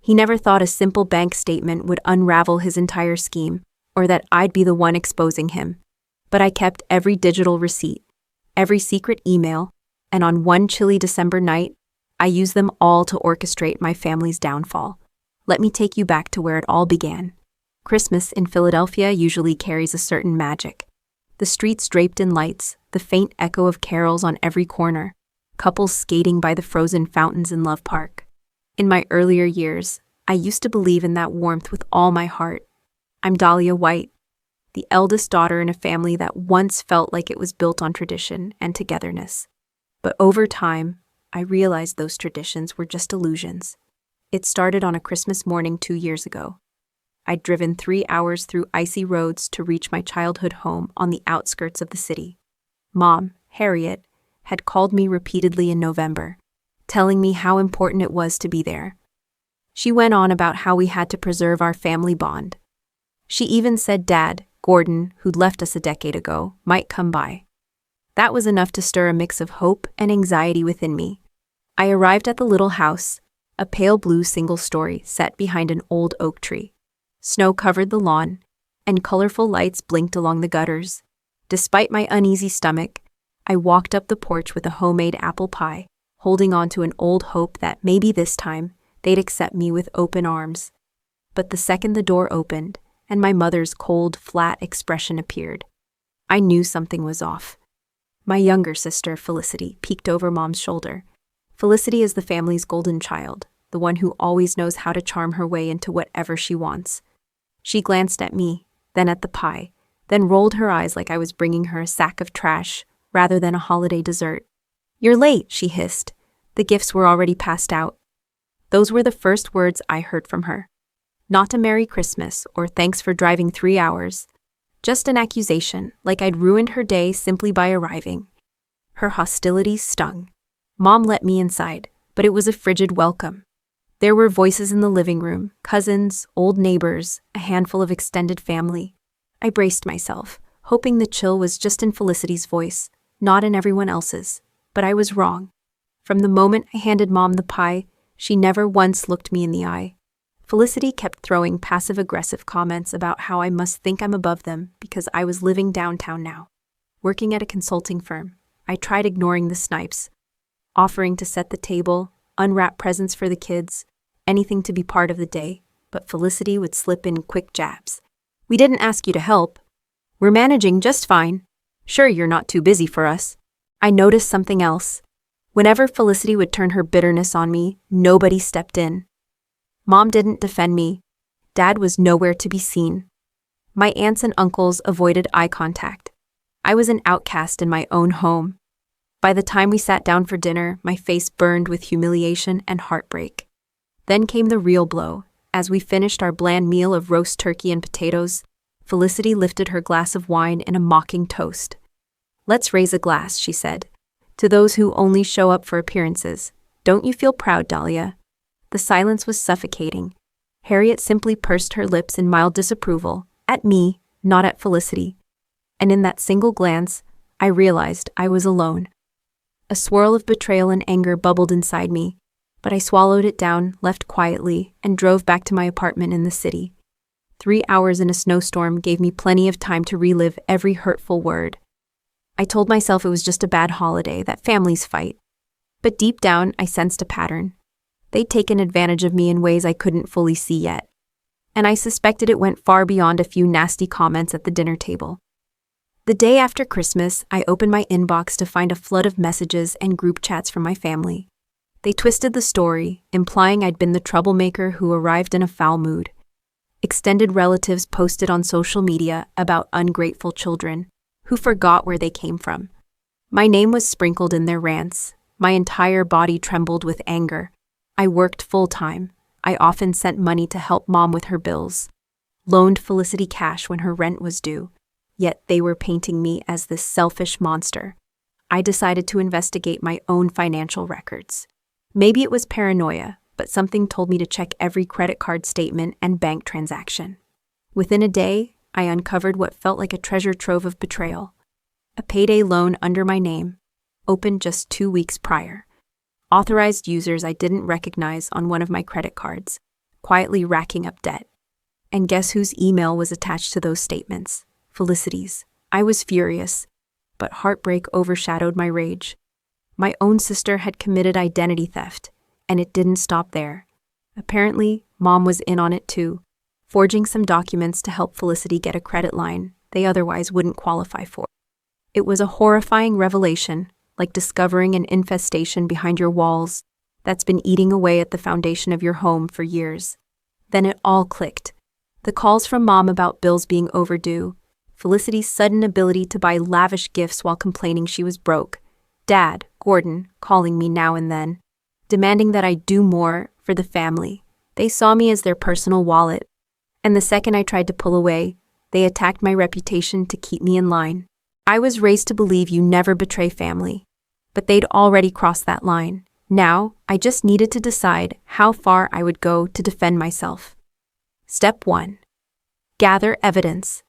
He never thought a simple bank statement would unravel his entire scheme, or that I'd be the one exposing him. But I kept every digital receipt, every secret email, and on one chilly December night, I used them all to orchestrate my family's downfall. Let me take you back to where it all began. Christmas in Philadelphia usually carries a certain magic. The streets draped in lights, the faint echo of carols on every corner, couples skating by the frozen fountains in Love Park. In my earlier years, I used to believe in that warmth with all my heart. I'm Dahlia White, the eldest daughter in a family that once felt like it was built on tradition and togetherness. But over time, I realized those traditions were just illusions. It started on a Christmas morning 2 years ago. I'd driven 3 hours through icy roads to reach my childhood home on the outskirts of the city. Mom, Harriet, had called me repeatedly in November, telling me how important it was to be there. She went on about how we had to preserve our family bond. She even said Dad, Gordon, who'd left us a decade ago, might come by. That was enough to stir a mix of hope and anxiety within me. I arrived at the little house, a pale blue single-story set behind an old oak tree. Snow covered the lawn, and colorful lights blinked along the gutters. Despite my uneasy stomach, I walked up the porch with a homemade apple pie, holding on to an old hope that maybe this time they'd accept me with open arms. But the second the door opened, and my mother's cold, flat expression appeared, I knew something was off. My younger sister, Felicity, peeked over Mom's shoulder. Felicity is the family's golden child, the one who always knows how to charm her way into whatever she wants. She glanced at me, then at the pie, then rolled her eyes like I was bringing her a sack of trash rather than a holiday dessert. "You're late," she hissed. The gifts were already passed out. Those were the first words I heard from her. Not a Merry Christmas or thanks for driving 3 hours. Just an accusation, like I'd ruined her day simply by arriving. Her hostility stung. Mom let me inside, but it was a frigid welcome. There were voices in the living room, cousins, old neighbors, a handful of extended family. I braced myself, hoping the chill was just in Felicity's voice, not in everyone else's. But I was wrong. From the moment I handed Mom the pie, she never once looked me in the eye. Felicity kept throwing passive-aggressive comments about how I must think I'm above them because I was living downtown now. Working at a consulting firm, I tried ignoring the snipes, offering to set the table, unwrap presents for the kids, anything to be part of the day, but Felicity would slip in quick jabs. "We didn't ask you to help. We're managing just fine. Sure, you're not too busy for us." I noticed something else. Whenever Felicity would turn her bitterness on me, nobody stepped in. Mom didn't defend me. Dad was nowhere to be seen. My aunts and uncles avoided eye contact. I was an outcast in my own home. By the time we sat down for dinner, my face burned with humiliation and heartbreak. Then came the real blow. As we finished our bland meal of roast turkey and potatoes, Felicity lifted her glass of wine in a mocking toast. "Let's raise a glass," she said, "to those who only show up for appearances. Don't you feel proud, Dahlia?" The silence was suffocating. Harriet simply pursed her lips in mild disapproval, at me, not at Felicity. And in that single glance, I realized I was alone. A swirl of betrayal and anger bubbled inside me, but I swallowed it down, left quietly, and drove back to my apartment in the city. 3 hours in a snowstorm gave me plenty of time to relive every hurtful word. I told myself it was just a bad holiday, that families fight. But deep down, I sensed a pattern. They'd taken advantage of me in ways I couldn't fully see yet. And I suspected it went far beyond a few nasty comments at the dinner table. The day after Christmas, I opened my inbox to find a flood of messages and group chats from my family. They twisted the story, implying I'd been the troublemaker who arrived in a foul mood. Extended relatives posted on social media about ungrateful children who forgot where they came from. My name was sprinkled in their rants. My entire body trembled with anger. I worked full-time. I often sent money to help Mom with her bills, loaned Felicity cash when her rent was due, yet they were painting me as this selfish monster. I decided to investigate my own financial records. Maybe it was paranoia, but something told me to check every credit card statement and bank transaction. Within a day, I uncovered what felt like a treasure trove of betrayal. A payday loan under my name, opened just 2 weeks prior. Authorized users I didn't recognize on one of my credit cards. quietly racking up debt. And guess whose email was attached to those statements? Felicity's. I was furious, but heartbreak overshadowed my rage. My own sister had committed identity theft, and it didn't stop there. Apparently, Mom was in on it too, forging some documents to help Felicity get a credit line they otherwise wouldn't qualify for. It was a horrifying revelation, like discovering an infestation behind your walls that's been eating away at the foundation of your home for years. Then it all clicked. The calls from Mom about bills being overdue, Felicity's sudden ability to buy lavish gifts while complaining she was broke, Dad, Gordon, calling me now and then, demanding that I do more for the family. They saw me as their personal wallet, and the second I tried to pull away, they attacked my reputation to keep me in line. I was raised to believe you never betray family, but they'd already crossed that line. Now, I just needed to decide how far I would go to defend myself. Step 1. Gather evidence.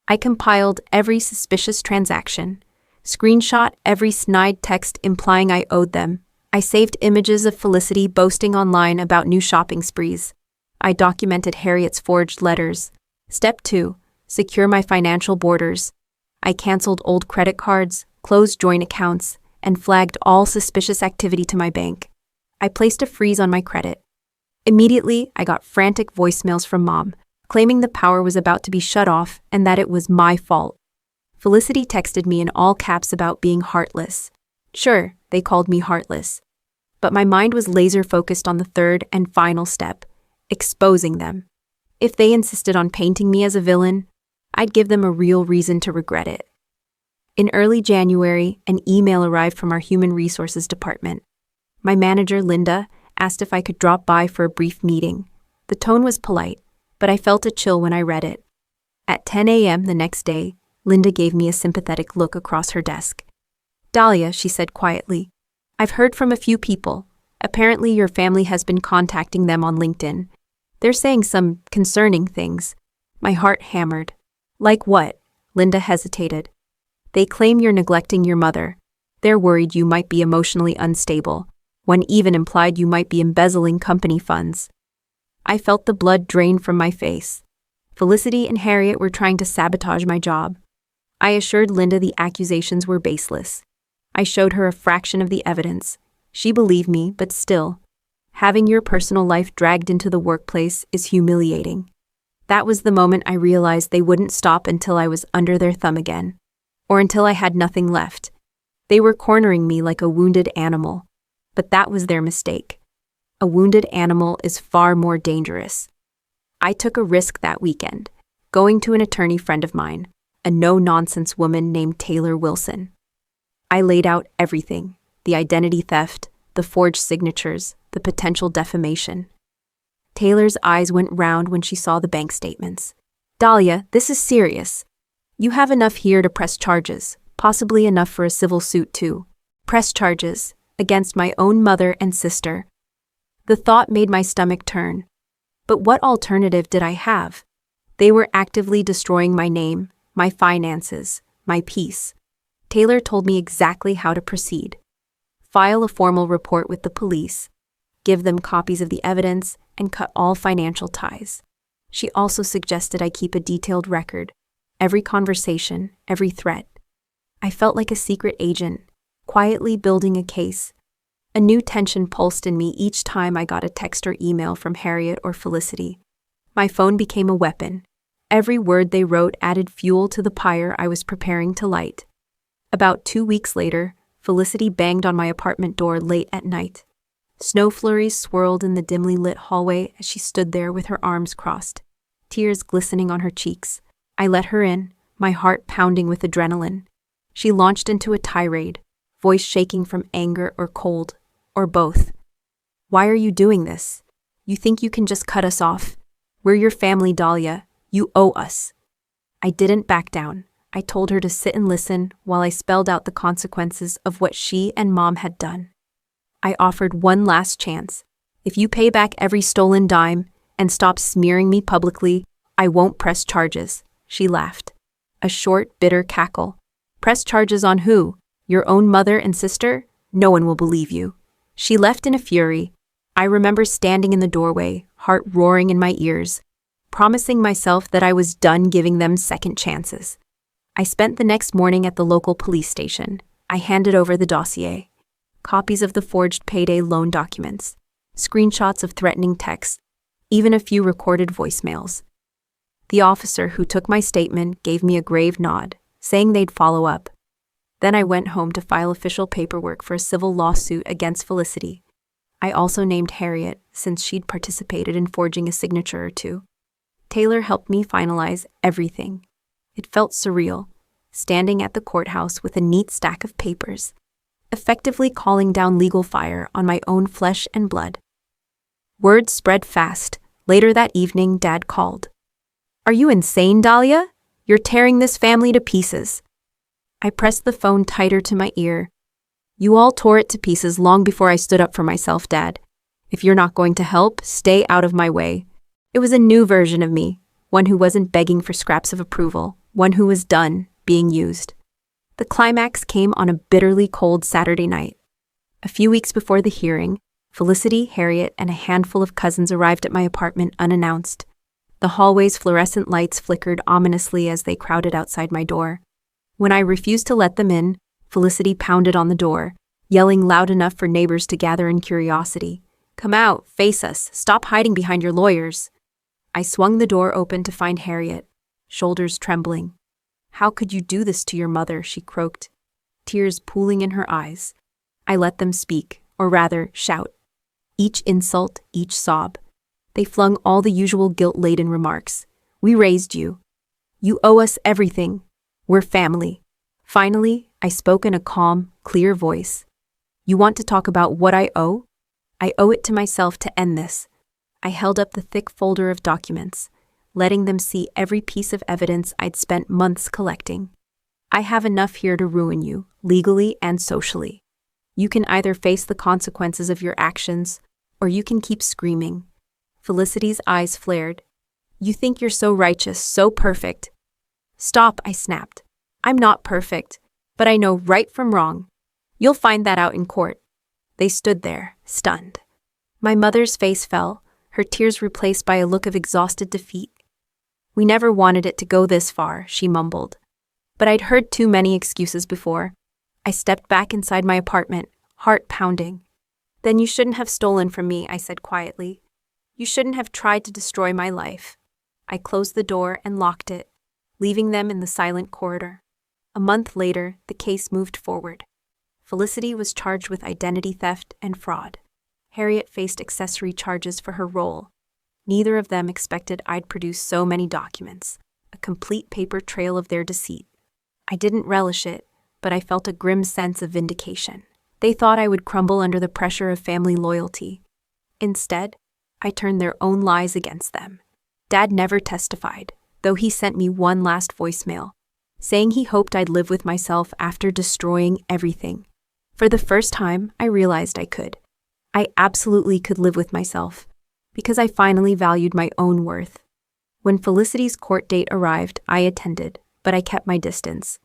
I compiled every suspicious transaction, screenshot every snide text implying I owed them. I saved images of Felicity boasting online about new shopping sprees. I documented Harriet's forged letters. Step 2. Secure my financial borders. I canceled old credit cards, closed joint accounts, and flagged all suspicious activity to my bank. I placed a freeze on my credit. Immediately, I got frantic voicemails from Mom, claiming the power was about to be shut off and that it was my fault. Felicity texted me in all caps about being heartless. Sure, they called me heartless. But my mind was laser-focused on the third and final step, exposing them. If they insisted on painting me as a villain, I'd give them a real reason to regret it. In early January, an email arrived from our Human Resources Department. My manager, Linda, asked if I could drop by for a brief meeting. The tone was polite, but I felt a chill when I read it. At 10 a.m. the next day, Linda gave me a sympathetic look across her desk. "Dahlia," she said quietly, "I've heard from a few people. Apparently your family has been contacting them on LinkedIn. They're saying some concerning things." My heart hammered. "Like what?" Linda hesitated. "They claim you're neglecting your mother. They're worried you might be emotionally unstable. One even implied you might be embezzling company funds." I felt the blood drain from my face. Felicity and Harriet were trying to sabotage my job. I assured Linda the accusations were baseless. I showed her a fraction of the evidence. She believed me, but still, having your personal life dragged into the workplace is humiliating. That was the moment I realized they wouldn't stop until I was under their thumb again, or until I had nothing left. They were cornering me like a wounded animal, but that was their mistake. A wounded animal is far more dangerous. I took a risk that weekend, going to an attorney friend of mine, a no-nonsense woman named Taylor Wilson. I laid out everything: the identity theft, the forged signatures, the potential defamation. Taylor's eyes went round when she saw the bank statements. "Dahlia, this is serious. You have enough here to press charges, possibly enough for a civil suit too. Press charges against my own mother and sister." The thought made my stomach turn. But what alternative did I have? They were actively destroying my name, my finances, my peace. Taylor told me exactly how to proceed. File a formal report with the police, give them copies of the evidence, and cut all financial ties. She also suggested I keep a detailed record, every conversation, every threat. I felt like a secret agent, quietly building a case. A new tension pulsed in me each time I got a text or email from Harriet or Felicity. My phone became a weapon. Every word they wrote added fuel to the pyre I was preparing to light. About 2 weeks later, Felicity banged on my apartment door late at night. Snow flurries swirled in the dimly lit hallway as she stood there with her arms crossed, tears glistening on her cheeks. I let her in, my heart pounding with adrenaline. She launched into a tirade, voice shaking from anger or cold, or both. "Why are you doing this? You think you can just cut us off? We're your family, Dahlia. You owe us." I didn't back down. I told her to sit and listen while I spelled out the consequences of what she and Mom had done. I offered one last chance. "If you pay back every stolen dime and stop smearing me publicly, I won't press charges." She laughed. A short, bitter cackle. "Press charges on who? Your own mother and sister? No one will believe you." She left in a fury. I remember standing in the doorway, heart roaring in my ears, promising myself that I was done giving them second chances. I spent the next morning at the local police station. I handed over the dossier, copies of the forged payday loan documents, screenshots of threatening texts, even a few recorded voicemails. The officer who took my statement gave me a grave nod, saying they'd follow up. Then I went home to file official paperwork for a civil lawsuit against Felicity. I also named Harriet, since she'd participated in forging a signature or two. Taylor helped me finalize everything. It felt surreal, standing at the courthouse with a neat stack of papers, effectively calling down legal fire on my own flesh and blood. Word spread fast. Later that evening, Dad called. "Are you insane, Dahlia? You're tearing this family to pieces." I pressed the phone tighter to my ear. "You all tore it to pieces long before I stood up for myself, Dad. If you're not going to help, stay out of my way." It was a new version of me, one who wasn't begging for scraps of approval, one who was done being used. The climax came on a bitterly cold Saturday night. A few weeks before the hearing, Felicity, Harriet, and a handful of cousins arrived at my apartment unannounced. The hallway's fluorescent lights flickered ominously as they crowded outside my door. When I refused to let them in, Felicity pounded on the door, yelling loud enough for neighbors to gather in curiosity. "Come out, face us, stop hiding behind your lawyers." I swung the door open to find Harriet, shoulders trembling. "How could you do this to your mother?" she croaked, tears pooling in her eyes. I let them speak, or rather, shout. Each insult, each sob. They flung all the usual guilt-laden remarks. "We raised you. You owe us everything. We're family." Finally, I spoke in a calm, clear voice. "You want to talk about what I owe? I owe it to myself to end this." I held up the thick folder of documents, letting them see every piece of evidence I'd spent months collecting. "I have enough here to ruin you, legally and socially. You can either face the consequences of your actions, or you can keep screaming." Felicity's eyes flared. "You think you're so righteous, so perfect." "Stop," I snapped. "I'm not perfect, but I know right from wrong. You'll find that out in court." They stood there, stunned. My mother's face fell, her tears replaced by a look of exhausted defeat. "We never wanted it to go this far," she mumbled. But I'd heard too many excuses before. I stepped back inside my apartment, heart pounding. "Then you shouldn't have stolen from me," I said quietly. "You shouldn't have tried to destroy my life." I closed the door and locked it, leaving them in the silent corridor. A month later, the case moved forward. Felicity was charged with identity theft and fraud. Harriet faced accessory charges for her role. Neither of them expected I'd produce so many documents, a complete paper trail of their deceit. I didn't relish it, but I felt a grim sense of vindication. They thought I would crumble under the pressure of family loyalty. Instead, I turned their own lies against them. Dad never testified, though he sent me one last voicemail, saying he hoped I'd live with myself after destroying everything. For the first time, I realized I could. I absolutely could live with myself, because I finally valued my own worth. When Felicity's court date arrived, I attended, but I kept my distance.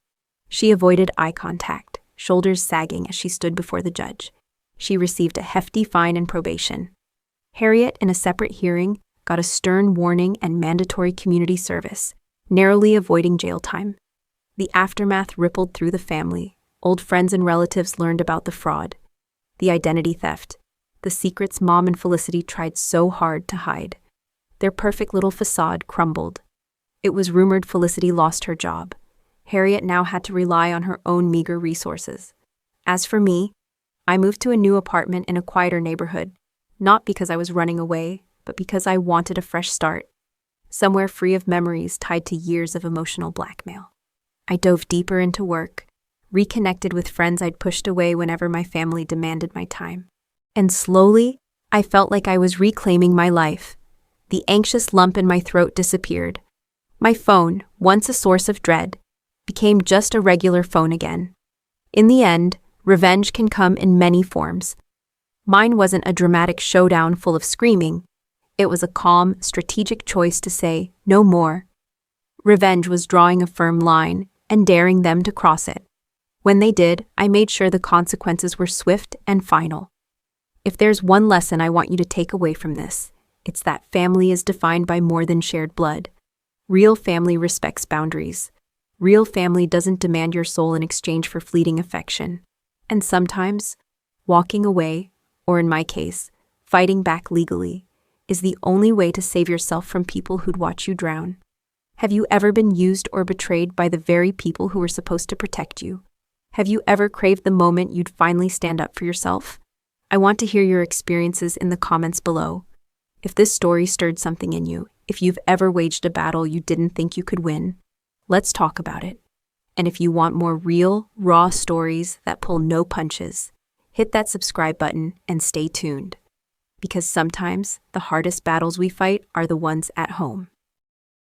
She avoided eye contact, shoulders sagging as she stood before the judge. She received a hefty fine and probation. Harriet, in a separate hearing, got a stern warning and mandatory community service, narrowly avoiding jail time. The aftermath rippled through the family. Old friends and relatives learned about the fraud, the identity theft, the secrets Mom and Felicity tried so hard to hide. Their perfect little facade crumbled. It was rumored Felicity lost her job. Harriet now had to rely on her own meager resources. As for me, I moved to a new apartment in a quieter neighborhood, not because I was running away, but because I wanted a fresh start, somewhere free of memories tied to years of emotional blackmail. I dove deeper into work, reconnected with friends I'd pushed away whenever my family demanded my time. And slowly, I felt like I was reclaiming my life. The anxious lump in my throat disappeared. My phone, once a source of dread, became just a regular phone again. In the end, revenge can come in many forms. Mine wasn't a dramatic showdown full of screaming. It was a calm, strategic choice to say, no more. Revenge was drawing a firm line and daring them to cross it. When they did, I made sure the consequences were swift and final. If there's one lesson I want you to take away from this, It's that family is defined by more than shared blood. Real family respects boundaries. Real family doesn't demand your soul in exchange for fleeting affection. And sometimes, walking away, or in my case, fighting back legally, is the only way to save yourself from people who'd watch you drown. Have you ever been used or betrayed by the very people who were supposed to protect you? Have you ever craved the moment you'd finally stand up for yourself? I want to hear your experiences in the comments below. If this story stirred something in you, if you've ever waged a battle you didn't think you could win, let's talk about it. And if you want more real, raw stories that pull no punches, hit that subscribe button and stay tuned. Because sometimes the hardest battles we fight are the ones at home.